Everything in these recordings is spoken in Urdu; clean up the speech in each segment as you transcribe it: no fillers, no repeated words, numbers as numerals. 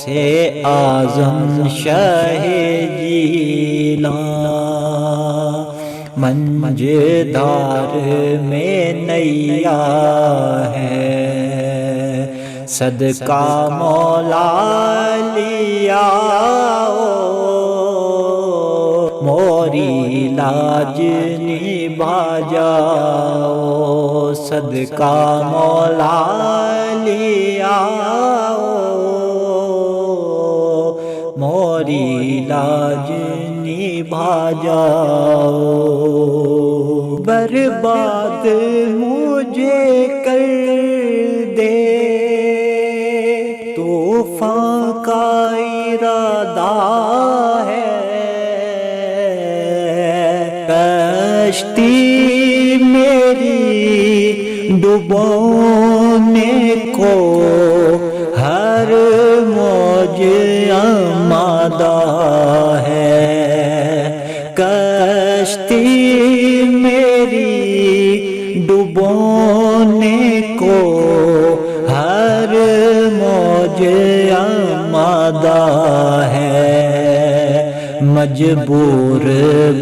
سے اعظم شاہ جیلاں منجدار میں نیا ہے، صدقہ مولا لیا موری لاج نبھا جاؤ، صدقہ مولا لیا موری لاج نبھا جاؤ۔ برباد مجھے کر دے طوفان کا ارادہ ہے، کشتی میری ڈبونے کو ہر موج آمادہ ہے، کشتی میری ڈبونے کو ہر موج آمادہ ہے، مجبور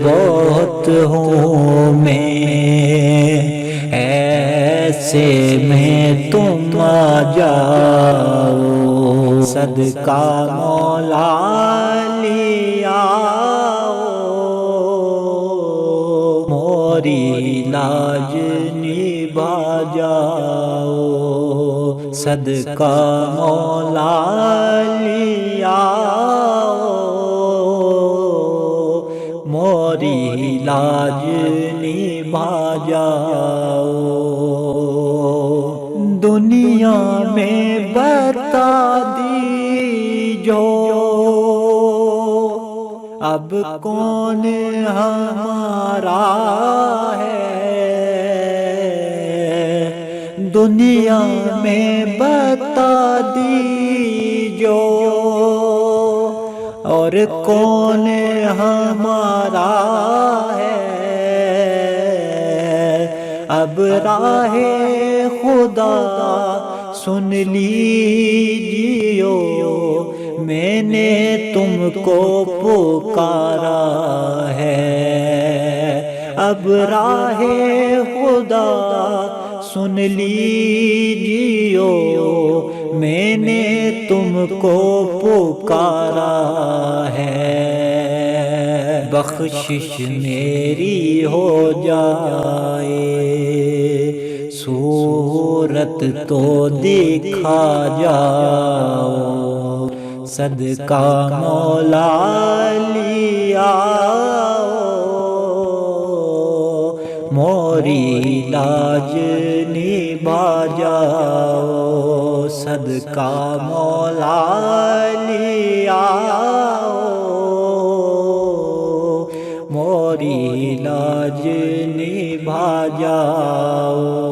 بہت ہوں میں ایسے میں تم آ جاؤ، صدقہ مولا لیا موری لاج نبھا جاؤ، صدقہ مولا لیا موری لاج نبھا جاؤ۔ دنیا میں بتا دیجو اب کون ہمارا ہے، دنیا میں بتا دیجو اور کون ہمارا ہے، اب راہ خدا سن لیجیو، میں نے تم کو پکارا ہے، اب راہ خدا سن لیجیو، میں نے تم کو پکارا ہے، بخشش میری ہو جائے صورت تو دکھا جاؤ، صدقہ مولا لیا موری لاج نبھا جاؤ، صدقہ مولا لیا موری لاج نبھا جاؤ۔